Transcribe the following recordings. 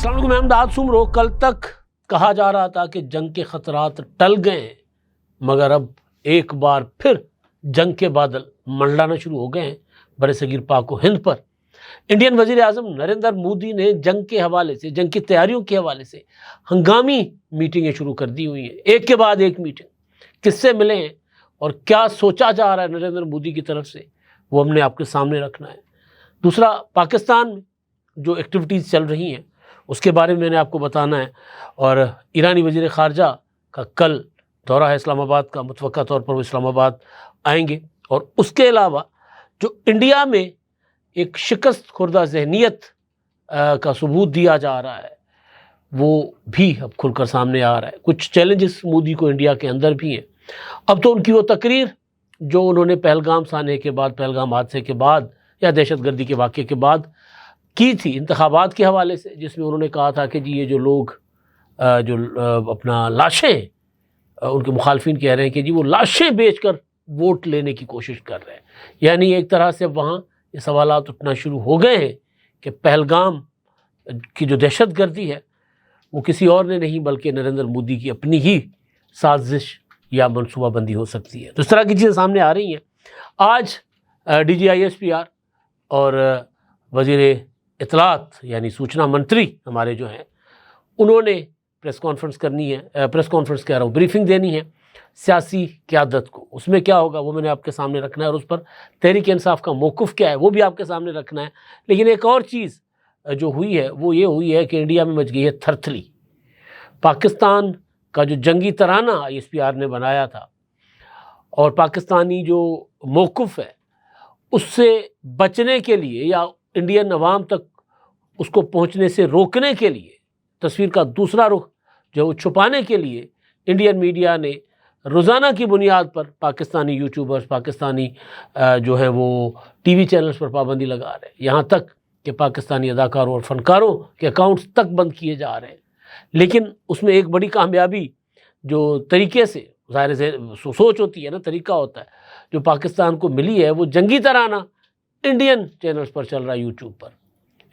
السلام علیکم، میں امداد سمرو۔ کل تک کہا جا رہا تھا کہ جنگ کے خطرات ٹل گئے ہیں، مگر اب ایک بار پھر جنگ کے بادل منڈلانا شروع ہو گئے ہیں بر صغیر پاک و ہند پر۔ انڈین وزیر اعظم نریندر مودی نے جنگ کے حوالے سے، جنگ کی تیاریوں کے حوالے سے ہنگامی میٹنگیں شروع کر دی ہوئی ہیں، ایک کے بعد ایک میٹنگ۔ کس سے ملے ہیں اور کیا سوچا جا رہا ہے نریندر مودی کی طرف سے، وہ ہم نے آپ کے سامنے رکھنا ہے۔ دوسرا، پاکستان میں جو ایکٹیویٹیز چل رہی ہیں اس کے بارے میں میں نے آپ کو بتانا ہے، اور ایرانی وزیر خارجہ کا کل دورہ ہے اسلام آباد کا، متوقع طور پر وہ اسلام آباد آئیں گے۔ اور اس کے علاوہ جو انڈیا میں ایک شکست خوردہ ذہنیت کا ثبوت دیا جا رہا ہے وہ بھی اب کھل کر سامنے آ رہا ہے۔ کچھ چیلنجز مودی کو انڈیا کے اندر بھی ہیں۔ اب تو ان کی وہ تقریر جو انہوں نے پہلگام سانحے کے بعد، پہلگام حادثے کے بعد یا دہشت گردی کے واقعے کے بعد کی تھی انتخابات کے حوالے سے، جس میں انہوں نے کہا تھا کہ جی یہ جو لوگ جو اپنا لاشیں، ان کے مخالفین کہہ رہے ہیں کہ جی وہ لاشیں بیچ کر ووٹ لینے کی کوشش کر رہے ہیں۔ یعنی ایک طرح سے وہاں یہ سوالات اٹھنا شروع ہو گئے ہیں کہ پہلگام کی جو دہشت گردی ہے وہ کسی اور نے نہیں بلکہ نریندر مودی کی اپنی ہی سازش یا منصوبہ بندی ہو سکتی ہے۔ تو اس طرح کی چیزیں سامنے آ رہی ہیں۔ آج D G I S P R اور وزیر اطلاعات یعنی سوچنا منتری ہمارے جو ہیں انہوں نے پریس کانفرنس کرنی ہے، بریفنگ دینی ہے سیاسی قیادت کو۔ اس میں کیا ہوگا وہ میں نے آپ کے سامنے رکھنا ہے، اور اس پر تحریک انصاف کا موقف کیا ہے وہ بھی آپ کے سامنے رکھنا ہے۔ لیکن ایک اور چیز جو ہوئی ہے وہ یہ ہوئی ہے کہ انڈیا میں مچ گئی ہے تھرتھلی۔ پاکستان کا جو جنگی ترانہ آئی ایس پی آر نے بنایا تھا اور پاکستانی جو موقف ہے اس سے بچنے کے لیے یا انڈین عوام تک اس کو پہنچنے سے روکنے کے لیے، تصویر کا دوسرا رخ جو چھپانے کے لیے انڈین میڈیا نے روزانہ کی بنیاد پر پاکستانی یوٹیوبرز، پاکستانی جو ہے وہ ٹی وی چینلز پر پابندی لگا رہے ہیں، یہاں تک کہ پاکستانی اداکاروں اور فنکاروں کے اکاؤنٹس تک بند کیے جا رہے ہیں۔ لیکن اس میں ایک بڑی کامیابی جو طریقے سے، ظاہر سے سوچ ہوتی ہے نا، طریقہ ہوتا ہے، جو پاکستان کو ملی ہے وہ جنگی ترانہ انڈین چینلز پر چل رہا ہے، یوٹیوب پر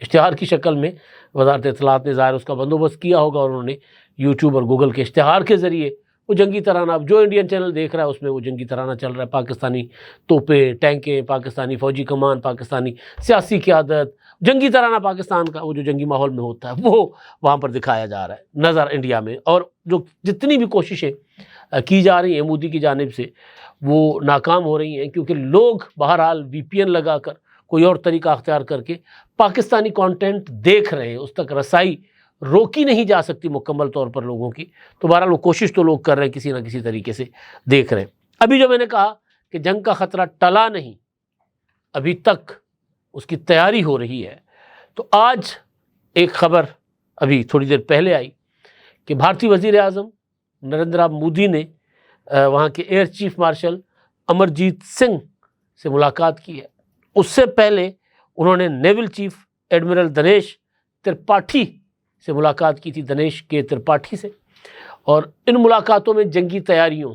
اشتہار کی شکل میں۔ وزارت اطلاعات نے ظاہر اس کا بندوبست کیا ہوگا اور انہوں نے یوٹیوب اور گوگل کے اشتہار کے ذریعے وہ جنگی ترانہ، اب جو انڈین چینل دیکھ رہا ہے اس میں وہ جنگی ترانہ چل رہا ہے، پاکستانی توپیں، ٹینکیں، پاکستانی فوجی کمان، پاکستانی سیاسی قیادت، جنگی ترانہ پاکستان کا وہ جو جنگی ماحول میں ہوتا ہے وہ وہاں پر دکھایا جا رہا ہے نظر انڈیا میں۔ اور جو جتنی بھی کوششیں کی جا رہی ہیں مودی کی جانب سے وہ ناکام ہو رہی ہیں، کیونکہ لوگ بہرحال وی پی این لگا کر کوئی اور طریقہ اختیار کر کے پاکستانی کانٹینٹ دیکھ رہے ہیں، اس تک رسائی روکی نہیں جا سکتی مکمل طور پر لوگوں کی۔ تو بہرحال وہ کوشش تو لوگ کر رہے ہیں، کسی نہ کسی طریقے سے دیکھ رہے ہیں۔ ابھی جو میں نے کہا کہ جنگ کا خطرہ ٹلا نہیں، ابھی تک اس کی تیاری ہو رہی ہے، تو آج ایک خبر ابھی تھوڑی دیر پہلے آئی کہ بھارتی وزیر اعظم نریندر مودی نے وہاں کے air chief marshal Amarjeet Singh سے ملاقات کی ہے۔ اس سے پہلے انہوں نے naval chief admiral Dinesh Tripathi سے ملاقات کی تھی، دنیش کے ترپاٹھی سے، اور ان ملاقاتوں میں جنگی تیاریوں،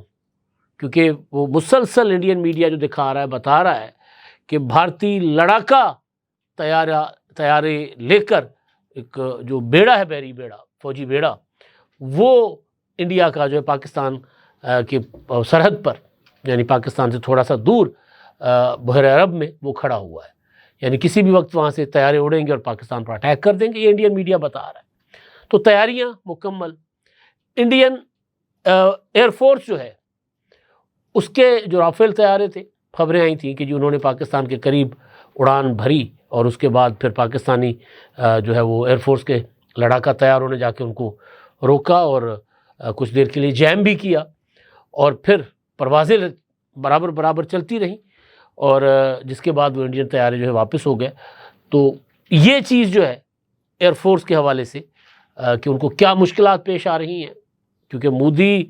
کیونکہ وہ مسلسل انڈین میڈیا جو دکھا رہا ہے، بتا رہا ہے کہ بھارتی لڑاکا طیارے لے کر ایک جو بیڑا ہے، بحری بیڑا، فوجی بیڑا، وہ انڈیا کا جو ہے پاکستان کی سرحد پر، یعنی پاکستان سے تھوڑا سا دور بحر عرب میں وہ کھڑا ہوا ہے، یعنی کسی بھی وقت وہاں سے طیارے اڑیں گے اور پاکستان پر اٹیک کر دیں گے، یہ انڈین میڈیا بتا رہا ہے۔ تو تیاریاں مکمل۔ انڈین ایئر فورس جو ہے اس کے جو رافیل طیارے تھے، خبریں آئی تھیں کہ جی انہوں نے پاکستان کے قریب اڑان بھری اور اس کے بعد پھر پاکستانی جو ہے وہ ایئر فورس کے لڑاکا طیاروں نے جا کے ان کو روکا اور کچھ دیر کے لیے جیم بھی کیا، اور پھر پروازیں برابر چلتی رہیں، اور جس کے بعد وہ انڈین طیارے جو ہے واپس ہو گئے۔ تو یہ چیز جو ہے ایئر فورس کے حوالے سے کہ ان کو کیا مشکلات پیش آ رہی ہیں، کیونکہ مودی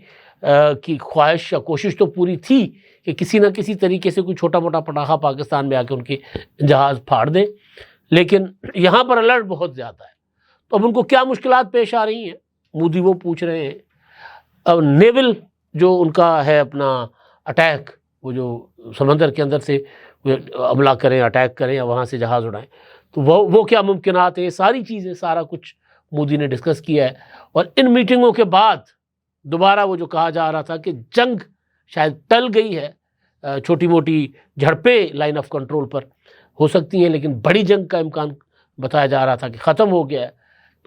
کی خواہش یا کوشش تو پوری تھی کہ کسی نہ کسی طریقے سے کوئی چھوٹا موٹا پٹاخہ پاکستان میں آ کے ان کے جہاز پھاڑ دیں، لیکن یہاں پر الرٹ بہت زیادہ ہے۔ تو اب ان کو کیا مشکلات پیش آ رہی ہیں مودی وہ پوچھ رہے ہیں۔ اب نیول جو ان کا ہے اپنا اٹیک، وہ جو سمندر کے اندر سے حملہ کریں، اٹیک کریں یا وہاں سے جہاز اڑائیں، تو وہ کیا ممکنات ہیں، ساری چیزیں، سارا کچھ مودی نے ڈسکس کیا ہے، اور ان میٹنگوں کے بعد دوبارہ وہ جو کہا جا رہا تھا کہ جنگ شاید ٹل گئی ہے، چھوٹی موٹی جھڑپیں لائن آف کنٹرول پر ہو سکتی ہیں لیکن بڑی جنگ کا امکان بتایا جا رہا تھا کہ ختم ہو گیا ہے،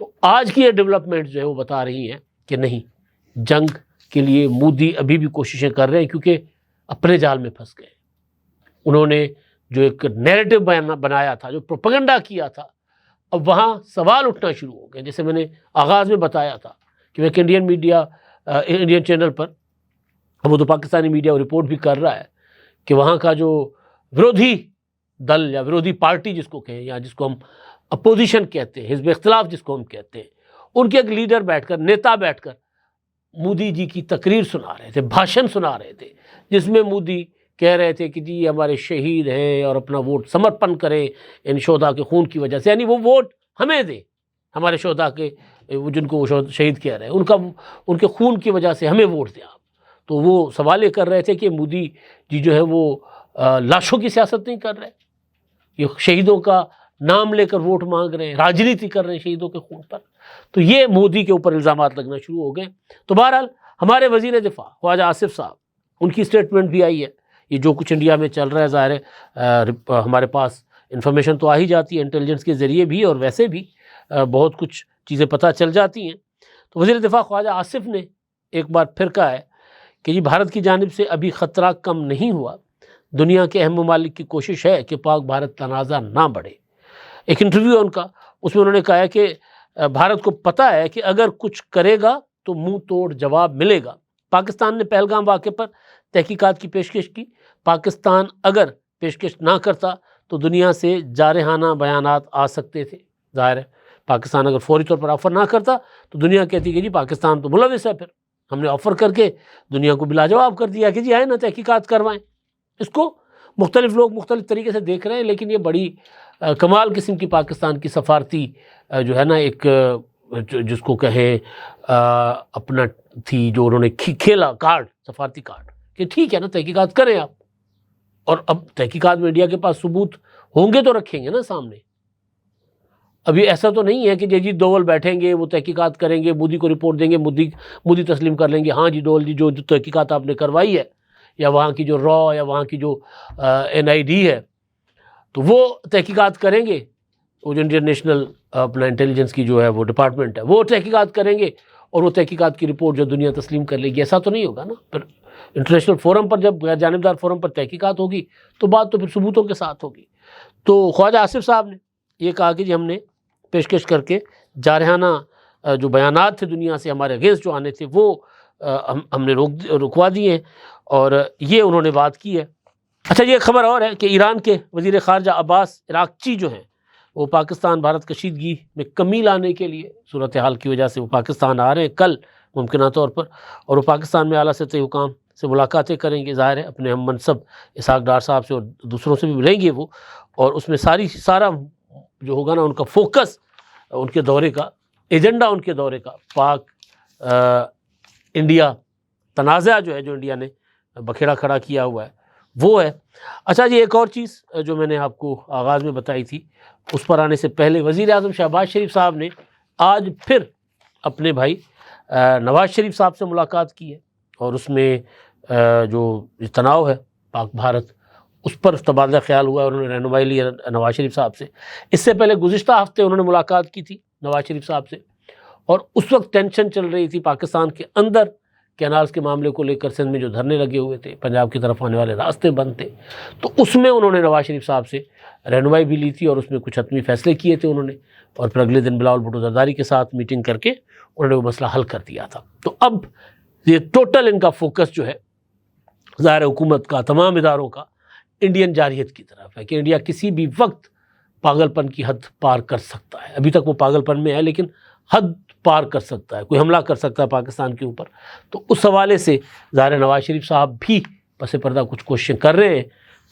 تو آج کی یہ ڈیولپمنٹ جو ہے وہ بتا رہی ہیں کہ نہیں، جنگ کے لیے مودی ابھی بھی کوششیں کر رہے ہیں کیونکہ اپنے جال میں پھنس گئے۔ انہوں نے جو ایک نیریٹو بنایا تھا، جو پروپیگنڈا کیا تھا، اب وہاں سوال اٹھنا شروع ہو گئے۔ جیسے میں نے آغاز میں بتایا تھا کہ ایک انڈین چینل پر، وہ تو پاکستانی میڈیا رپورٹ بھی کر رہا ہے کہ وہاں کا جو ورودھی دل یا ورودھی پارٹی جس کو کہیں، یا جس کو ہم اپوزیشن کہتے ہیں، حزب اختلاف جس کو ہم کہتے ہیں، ان کے ایک لیڈر بیٹھ کر، نیتا بیٹھ کر مودی جی کی تقریر سنا رہے تھے، بھاشن سنا رہے تھے، جس میں مودی کہہ رہے تھے کہ جی یہ ہمارے شہید ہیں اور اپنا ووٹ سمرپن کریں ان شہداء کے خون کی وجہ سے، یعنی وہ ووٹ ہمیں دیں، ہمارے شہداء کے، جن کو وہ شہید کہہ رہے ہیں، ان کے خون کی وجہ سے ہمیں ووٹ دیں آپ۔ تو وہ سوال یہ کر رہے تھے کہ مودی جی جو ہے وہ لاشوں کی سیاست نہیں کر رہے، یہ شہیدوں کا نام لے کر ووٹ مانگ رہے ہیں، راجنیتی کر رہے ہیں شہیدوں کے خون پر۔ تو یہ مودی کے اوپر الزامات لگنا شروع ہو گئے۔ تو بہرحال ہمارے وزیر دفاع خواجہ آصف صاحب، ان کی اسٹیٹمنٹ بھی آئی ہے، یہ جو کچھ انڈیا میں چل رہا ہے، ظاہر ہے ہمارے پاس انفارمیشن تو آ ہی جاتی ہے انٹیلیجنس کے ذریعے بھی، اور ویسے بھی بہت کچھ چیزیں پتہ چل جاتی ہیں۔ تو وزیر دفاع خواجہ آصف نے ایک بار پھر کہا ہے کہ یہ بھارت کی جانب سے ابھی خطرہ کم نہیں ہوا، دنیا کے اہم ممالک کی کوشش ہے کہ پاک بھارت تنازع نہ بڑھے۔ ایک انٹرویو ہے ان کا، اس میں انہوں نے کہا ہے کہ بھارت کو پتہ ہے کہ اگر کچھ کرے گا تو منہ توڑ جواب ملے گا۔ پاکستان نے پہلگام واقعے پر تحقیقات کی پیشکش کی، پاکستان اگر پیشکش نہ کرتا تو دنیا سے جارحانہ بیانات آ سکتے تھے۔ ظاہر ہے پاکستان اگر فوری طور پر آفر نہ کرتا تو دنیا کہتی کہ جی پاکستان تو ملوث ہے، پھر ہم نے آفر کر کے دنیا کو بلا جواب کر دیا کہ جی آئے نا تحقیقات کروائیں۔ اس کو مختلف لوگ مختلف طریقے سے دیکھ رہے ہیں، لیکن یہ بڑی کمال قسم کی پاکستان کی سفارتی جو ہے نا ایک جس کو کہیں اپنا تھی، جو انہوں نے کھیلا کارڈ، سفارتی کارڈ، کہ ٹھیک ہے نا تحقیقات کریں آپ، اور اب تحقیقات میں انڈیا کے پاس ثبوت ہوں گے تو رکھیں گے نا سامنے۔ ابھی ایسا تو نہیں ہے کہ جی دوول بیٹھیں گے، وہ تحقیقات کریں گے، مودی کو رپورٹ دیں گے، مودی تسلیم کر لیں گے، ہاں جی دوول جی جو تحقیقات آپ نے کروائی ہے، یا وہاں کی جو را یا وہاں کی جو NID ہے، تو وہ تحقیقات کریں گے، وہ جو انڈین نیشنل اپنا انٹیلیجنس کی جو ہے وہ ڈپارٹمنٹ ہے، وہ تحقیقات کریں گے، اور وہ تحقیقات کی رپورٹ جو دنیا تسلیم کر لے گی۔ ایسا تو نہیں ہوگا نا۔ پھر انٹرنیشنل فورم پر، جب غیر جانبدار فورم پر تحقیقات ہوگی تو بات تو پھر ثبوتوں کے ساتھ ہوگی۔ تو خواجہ آصف صاحب نے یہ کہا کہ جی ہم نے پیشکش کر کے جارحانہ جو بیانات تھے دنیا سے ہمارے اگینسٹ جو آنے تھے، وہ ہم نے رکوا دیے ہیں، اور یہ انہوں نے بات کی ہے۔ اچھا، یہ خبر اور ہے کہ ایران کے وزیر خارجہ عباس عراقچی جو ہیں، وہ پاکستان بھارت کشیدگی میں کمی لانے کے لیے، صورتحال کی وجہ سے وہ پاکستان آ رہے ہیں کل ممکنہ طور پر، اور وہ پاکستان میں اعلیٰ سطحی حکام سے ملاقاتیں کریں گے۔ ظاہر ہے اپنے ہم منصب اسحاق ڈار صاحب سے اور دوسروں سے بھی ملیں گے وہ، اور اس میں سارا جو ہوگا نا ان کا فوکس، ان کے دورے کا ایجنڈا، ان کے دورے کا پاک انڈیا تنازع جو ہے، جو انڈیا نے بکھیڑا کھڑا کیا ہوا ہے، وہ ہے۔ اچھا جی، ایک اور چیز جو میں نے آپ کو آغاز میں بتائی تھی، اس پر آنے سے پہلے وزیر اعظم شہباز شریف صاحب نے آج پھر اپنے بھائی نواز شریف صاحب سے ملاقات کی ہے، اور اس میں جو تناؤ ہے پاک بھارت، اس پر تبادلہ خیال ہوا ہے، انہوں نے رہنمائی لی نواز شریف صاحب سے۔ اس سے پہلے گزشتہ ہفتے انہوں نے ملاقات کی تھی نواز شریف صاحب سے، اور اس وقت ٹینشن چل رہی تھی پاکستان کے اندر، کینالز کے معاملے کو لے کر سندھ میں جو دھرنے لگے ہوئے تھے، پنجاب کی طرف آنے والے راستے بند تھے، تو اس میں انہوں نے نواز شریف صاحب سے رہنمائی بھی لی تھی، اور اس میں کچھ حتمی فیصلے کیے تھے انہوں نے، اور پھر اگلے دن بلاول بھٹو زرداری کے ساتھ میٹنگ کر کے انہوں نے وہ مسئلہ حل کر دیا تھا۔ تو اب یہ ٹوٹل ان کا فوکس جو ہے ظاہر حکومت کا، تمام اداروں کا، انڈین جارحیت کی طرف ہے، کہ انڈیا کسی بھی وقت پاگل پن کی حد پار کر سکتا ہے۔ ابھی تک وہ پاگل پن میں ہے، لیکن حد پار کر سکتا ہے، کوئی حملہ کر سکتا ہے پاکستان کے اوپر۔ تو اس حوالے سے ظاہر نواز شریف صاحب بھی پس پردہ کچھ کوششیں کر رہے ہیں۔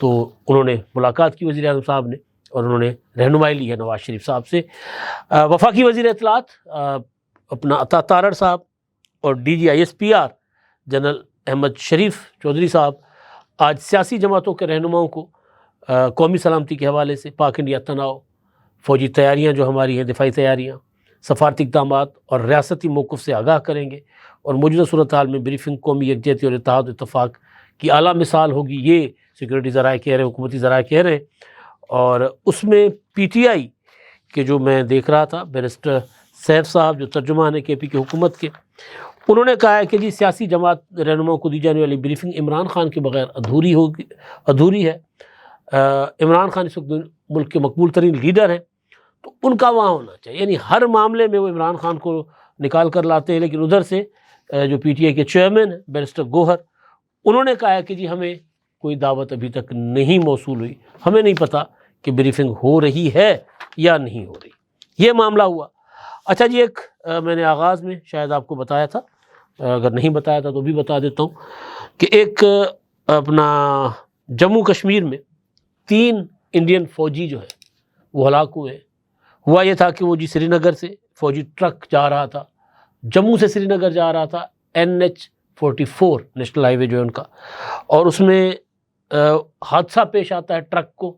تو انہوں نے ملاقات کی وزیر اعظم صاحب نے، اور انہوں نے رہنمائی لی ہے نواز شریف صاحب سے۔ وفاقی وزیر اطلاعات اپنا عطا تارڑ صاحب اور DGISPR جنرل احمد شریف چودھری صاحب آج سیاسی جماعتوں کے رہنماؤں کو قومی سلامتی کے حوالے سے، پاک انڈیا تناؤ، فوجی تیاریاں جو ہماری ہیں، دفاعی تیاریاں، سفارتی اقدامات اور ریاستی موقف سے آگاہ کریں گے، اور موجودہ صورتحال میں بریفنگ قومی یکجہتی اور اتحاد و اتفاق کی اعلیٰ مثال ہوگی، یہ سیکورٹی ذرائع کہہ رہے ہیں، حکومتی ذرائع کہہ رہے ہیں۔ اور اس میں پی ٹی آئی کے جو میں دیکھ رہا تھا، بیرسٹر سیف صاحب جو ترجمان ہیں کے پی کی حکومت کے، انہوں نے کہا ہے کہ جی سیاسی جماعت رہنماؤں کو دی جانے والی بریفنگ عمران خان کے بغیر ادھوری ہے۔ عمران خان اس وقت ملک کے مقبول ترین لیڈر ہیں، تو ان کا وہاں ہونا چاہیے، یعنی ہر معاملے میں وہ عمران خان کو نکال کر لاتے ہیں، لیکن ادھر سے جو پی ٹی آئی کے چیئرمین ہیں بیرسٹر گوہر، انہوں نے کہا ہے کہ جی ہمیں کوئی دعوت ابھی تک نہیں موصول ہوئی، ہمیں نہیں پتہ کہ بریفنگ ہو رہی ہے یا نہیں ہو رہی۔ یہ معاملہ ہوا۔ اچھا جی، ایک میں نے آغاز میں شاید آپ کو بتایا تھا، اگر نہیں بتایا تھا تو بھی بتا دیتا ہوں، کہ ایک اپنا جموں کشمیر میں 3 انڈین فوجی جو ہے وہ ہلاک ہوئے۔ ہوا یہ تھا کہ وہ جی سری نگر سے فوجی ٹرک جا رہا تھا، جموں سے سری نگر جا رہا تھا، NH-44 نیشنل ہائی وے جو ہے ان کا، اور اس میں حادثہ پیش آتا ہے ٹرک کو،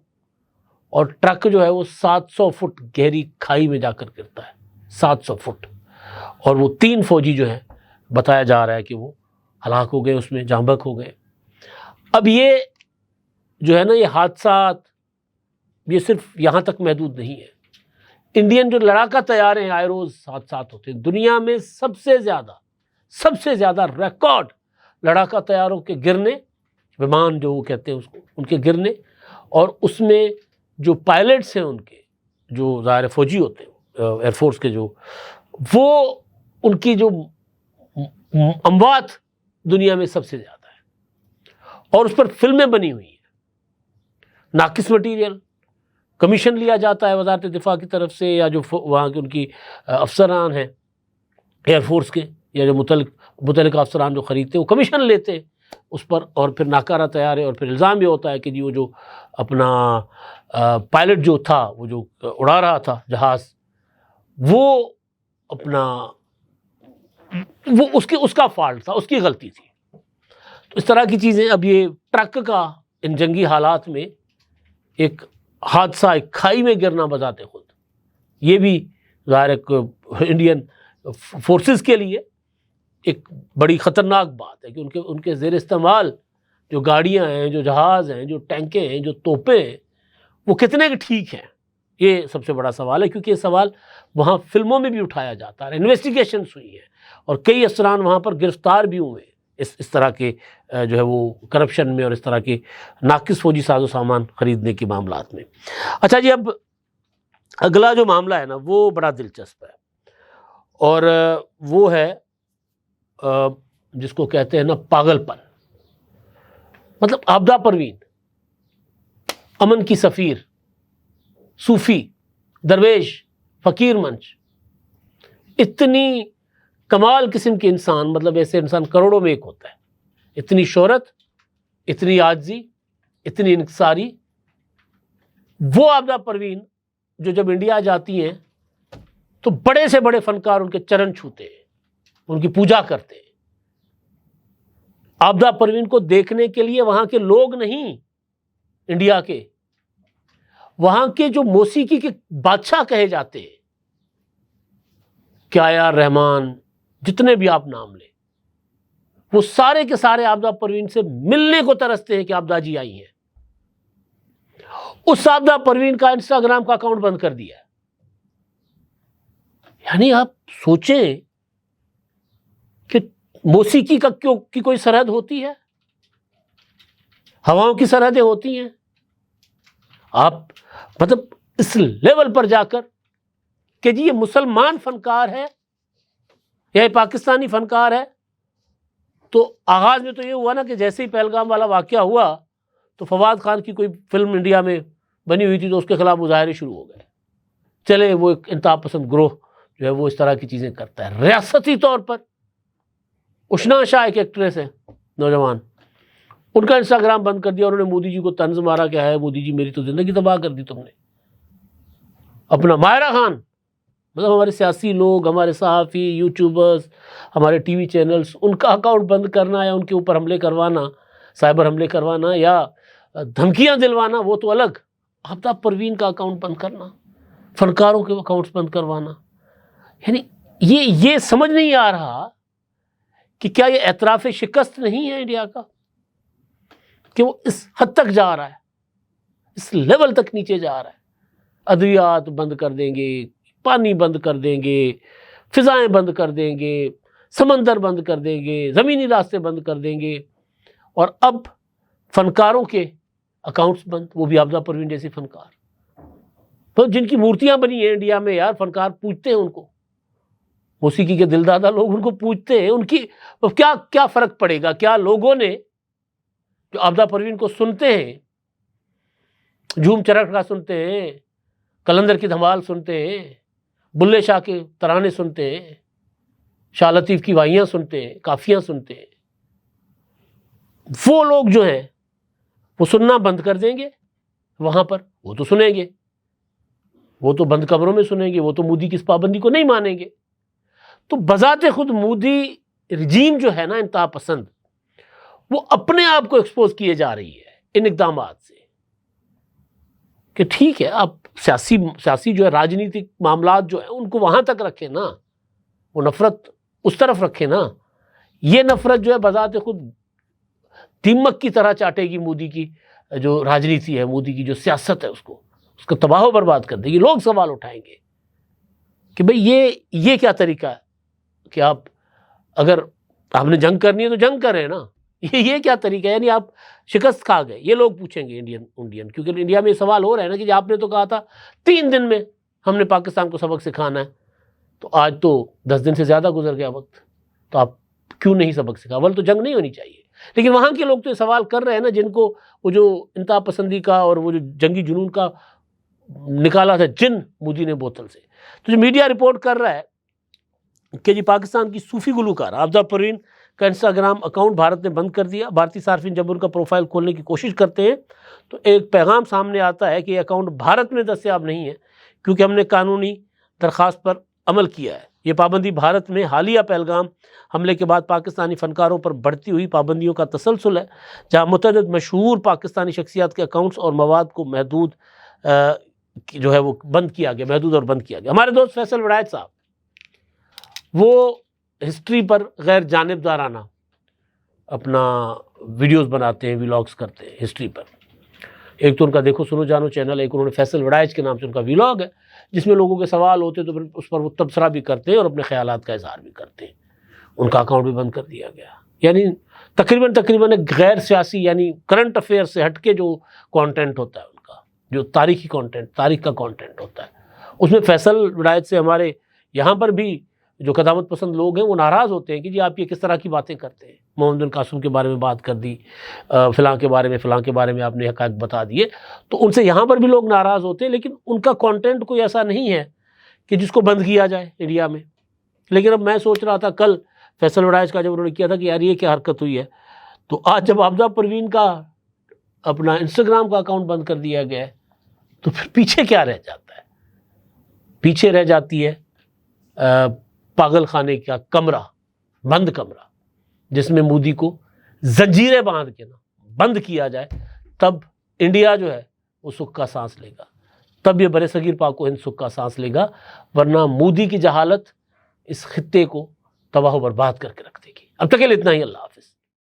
اور ٹرک جو ہے وہ 700 فٹ گہری کھائی میں جا کر گرتا ہے، 700 فٹ، اور وہ 3 فوجی جو ہیں بتایا جا رہا ہے کہ وہ ہلاک ہو گئے، اس میں جاں بحق ہو گئے۔ اب یہ جو ہے نا، یہ حادثات یہ صرف یہاں تک محدود نہیں ہے، انڈین جو لڑاکا طیارے ہیں آئے روز حادثات ہوتے ہیں، دنیا میں سب سے زیادہ ریکارڈ لڑاکا طیاروں کے گرنے، ومان جو وہ کہتے ہیں اس کو، ان کے گرنے، اور اس میں جو پائلٹس ہیں ان کے جو ظاہر فوجی ہوتے ہیں ایئر فورس کے، جو وہ ان کی جو اموات دنیا میں سب سے زیادہ ہے، اور اس پر فلمیں بنی ہوئی ہیں۔ ناقص مٹیریل کمیشن لیا جاتا ہے وزارت دفاع کی طرف سے، یا جو وہاں کے ان کی افسران ہیں ایئر فورس کے، یا جو متعلقہ افسران جو خریدتے ہیں وہ کمیشن لیتے ہیں اس پر، اور پھر ناکارہ طیارے، اور پھر الزام یہ ہوتا ہے کہ جی وہ جو اپنا پائلٹ جو تھا، وہ جو اڑا رہا تھا جہاز، وہ اپنا وہ اس کا فالٹ تھا، اس کی غلطی تھی۔ تو اس طرح کی چیزیں، اب یہ ٹرک کا ان جنگی حالات میں ایک حادثہ، ایک کھائی میں گرنا بذات خود، یہ بھی ظاہر ایک انڈین فورسز کے لیے ایک بڑی خطرناک بات ہے کہ ان کے زیر استعمال جو گاڑیاں ہیں، جو جہاز ہیں، جو ٹینکیں ہیں، جو توپیں ہیں، وہ کتنے کے ٹھیک ہیں، یہ سب سے بڑا سوال ہے، کیونکہ یہ سوال وہاں فلموں میں بھی اٹھایا جاتا ہے، انویسٹیگیشنز ہوئی ہیں، اور کئی افسران وہاں پر گرفتار بھی ہوئے اس طرح کے جو ہے وہ کرپشن میں، اور اس طرح کے ناقص فوجی ساز و سامان خریدنے کے معاملات میں۔ اچھا جی، اب اگلا جو معاملہ ہے نا، وہ بڑا دلچسپ ہے، اور وہ ہے جس کو کہتے ہیں نا پاگل پن، مطلب آبدہ پروین، امن کی سفیر، صوفی، درویش، فقیر منچ، اتنی کمال قسم کے انسان، مطلب ایسے انسان کروڑوں میں ایک ہوتا ہے، اتنی شہرت، اتنی عاجزی، اتنی انکساری۔ وہ آبدہ پروین جو جب انڈیا جاتی ہیں تو بڑے سے بڑے فنکار ان کے چرن چھوتے ہیں، ان کی پوجا کرتے ہیں۔ آبدہ پروین کو دیکھنے کے لیے وہاں کے لوگ نہیں، انڈیا کے، وہاں کے جو موسیقی کے بادشاہ کہے جاتے ہیں، کیا یار رحمان، جتنے بھی آپ نام لیں، وہ سارے کے سارے آبدہ پروین سے ملنے کو ترستے ہیں کہ آبدہ جی آئی ہیں۔ اس آبدہ پروین کا انسٹاگرام کا اکاؤنٹ بند کر دیا ہے۔ یعنی آپ سوچیں کہ موسیقی کی کوئی سرحد ہوتی ہے؟ ہواؤں کی سرحدیں ہوتی ہیں؟ آپ مطلب اس لیول پر جا کر کہ جی یہ مسلمان فنکار ہے یا یہ پاکستانی فنکار ہے۔ تو آغاز میں تو یہ ہوا نا کہ جیسے ہی پہلگام والا واقعہ ہوا تو فواد خان کی کوئی فلم انڈیا میں بنی ہوئی تھی تو اس کے خلاف مظاہرے شروع ہو گئے۔ چلے وہ ایک انتہا پسند گروہ جو ہے وہ اس طرح کی چیزیں کرتا ہے۔ ریاستی طور پر اشنا شاہ ایک ایکٹریس ہے نوجوان، ان کا انسٹاگرام بند کر دیا، انہوں نے مودی جی کو طنز مارا کہ ہے مودی جی میری تو زندگی تباہ کر دی تم نے۔ اپنا ماہرہ خان، مطلب ہمارے سیاسی لوگ، ہمارے صحافی، یوٹیوبرز، ہمارے ٹی وی چینلز، ان کا اکاؤنٹ بند کرنا یا ان کے اوپر حملے کروانا، سائبر حملے کروانا یا دھمکیاں دلوانا وہ تو الگ، آبدہ پروین کا اکاؤنٹ بند کرنا، فنکاروں کے اکاؤنٹس بند کروانا، یعنی یہ سمجھ نہیں آ رہا کہ کیا یہ اعتراف شکست نہیں ہے انڈیا کا، کہ وہ اس حد تک جا رہا ہے، اس لیول تک نیچے جا رہا ہے، ادویات بند کر دیں گے، پانی بند کر دیں گے، فضائیں بند کر دیں گے، سمندر بند کر دیں گے، زمینی راستے بند کر دیں گے، اور اب فنکاروں کے اکاؤنٹس بند، وہ بھی آبدہ پروین جیسے فنکار، تو جن کی مورتیاں بنی ہیں انڈیا میں یار، فنکار پوجتے ہیں ان کو، موسیقی کے دل دادا لوگ ان کو پوجتے ہیں، ان کی کیا فرق پڑے گا؟ کیا لوگوں نے جو آبدہ پروین کو سنتے ہیں، جھوم چرخ کا سنتے ہیں، کلندر کی دھمال سنتے ہیں، بلے شاہ کے ترانے سنتے ہیں، شاہ لطیف کی وائیاں سنتے ہیں، کافیاں سنتے ہیں، وہ لوگ جو ہیں وہ سننا بند کر دیں گے وہاں پر؟ وہ تو سنیں گے، وہ تو بند کمروں میں سنیں گے، وہ تو مودی کی اس پابندی کو نہیں مانیں گے۔ تو بذات خود مودی رجیم جو ہے نا انتہا پسند، وہ اپنے آپ کو ایکسپوز کیے جا رہی ہے ان اقدامات سے، کہ ٹھیک ہے آپ سیاسی جو ہے راجنیتک معاملات جو ہیں ان کو وہاں تک رکھیں نا، وہ نفرت اس طرف رکھیں نا، یہ نفرت جو ہے بذات خود دیمک کی طرح چاٹے گی مودی کی جو راجنیتی ہے، مودی کی جو سیاست ہے، اس کو تباہ و برباد کر دے گی۔ لوگ سوال اٹھائیں گے کہ بھئی یہ کیا طریقہ ہے کہ آپ اگر آپ نے جنگ کرنی ہے تو جنگ کریں نا، یہ کیا طریقہ ہے؟ یعنی آپ شکست کھا گئے، یہ لوگ پوچھیں گے انڈین، کیونکہ انڈیا میں یہ سوال ہو رہا ہے نا کہ جی آپ نے تو کہا تھا 3 دن میں ہم نے پاکستان کو سبق سکھانا ہے، تو آج تو 10 دن سے زیادہ گزر گیا وقت، تو آپ کیوں نہیں سبق سکھا؟ اول تو جنگ نہیں ہونی چاہیے۔ لیکن وہاں کے لوگ تو یہ سوال کر رہے ہیں نا، جن کو وہ جو انتہا پسندی کا اور وہ جو جنگی جنون کا نکالا تھا جن مودی نے بوتل سے، تو جو میڈیا رپورٹ کر رہا ہے کہ جی پاکستان کی صوفی گلوکار آبدہ پروین کا انسٹاگرام اکاؤنٹ بھارت نے بند کر دیا۔ بھارتی صارفین جب ان کا پروفائل کھولنے کی کوشش کرتے ہیں تو ایک پیغام سامنے آتا ہے کہ یہ اکاؤنٹ بھارت میں دستیاب نہیں ہے، کیونکہ ہم نے قانونی درخواست پر عمل کیا ہے۔ یہ پابندی بھارت میں حالیہ پہلگام حملے کے بعد پاکستانی فنکاروں پر بڑھتی ہوئی پابندیوں کا تسلسل ہے، جہاں متعدد مشہور پاکستانی شخصیات کے اکاؤنٹس اور مواد کو محدود جو ہے وہ بند کیا گیا، محدود اور بند کیا گیا۔ ہمارے دوست فیصل وڑائچ صاحب وہ ہسٹری پر غیر جانبدارانہ اپنا ویڈیوز بناتے ہیں، ویلاگز کرتے ہیں ہسٹری پر۔ ایک تو ان کا دیکھو سنو جانو چینل ہے، ایک انہوں نے فیصل وڑائچ کے نام سے ان کا ویلاگ ہے، جس میں لوگوں کے سوال ہوتے ہیں تو پھر اس پر وہ تبصرہ بھی کرتے ہیں اور اپنے خیالات کا اظہار بھی کرتے ہیں۔ ان کا اکاؤنٹ بھی بند کر دیا گیا۔ یعنی تقریباً ایک غیر سیاسی یعنی کرنٹ افیئر سے ہٹ کے جو کانٹینٹ ہوتا ہے ان کا، جو تاریخی کانٹینٹ، تاریخ کا کانٹینٹ ہوتا ہے، اس میں فیصل وڑائچ سے ہمارے یہاں پر بھی جو قدامت پسند لوگ ہیں وہ ناراض ہوتے ہیں کہ جی آپ یہ کس طرح کی باتیں کرتے ہیں، محمد بن قاسم کے بارے میں بات کر دی، فلاں کے بارے میں آپ نے حقائق بتا دیے، تو ان سے یہاں پر بھی لوگ ناراض ہوتے ہیں، لیکن ان کا کانٹینٹ کوئی ایسا نہیں ہے کہ جس کو بند کیا جائے انڈیا میں۔ لیکن اب میں سوچ رہا تھا کل فیصل وڑائچ کا جب انہوں نے کیا تھا کہ یار یہ کیا حرکت ہوئی ہے، تو آج جب آبدہ پروین کا اپنا انسٹاگرام کا اکاؤنٹ بند کر دیا گیا ہے تو پھر پیچھے کیا رہ جاتا ہے؟ پیچھے رہ جاتی ہے پاگل خانے کا کمرہ، بند کمرہ، جس میں مودی کو زنجیریں باندھ کے نا بند کیا جائے، تب انڈیا جو ہے وہ سکھ کا سانس لے گا، تب یہ برصغیر پاک و ہند سکھ کا سانس لے گا، ورنہ مودی کی جہالت اس خطے کو تباہ و برباد کر کے رکھ دے گی۔ اب تک کے لیے اتنا ہی، اللہ حافظ۔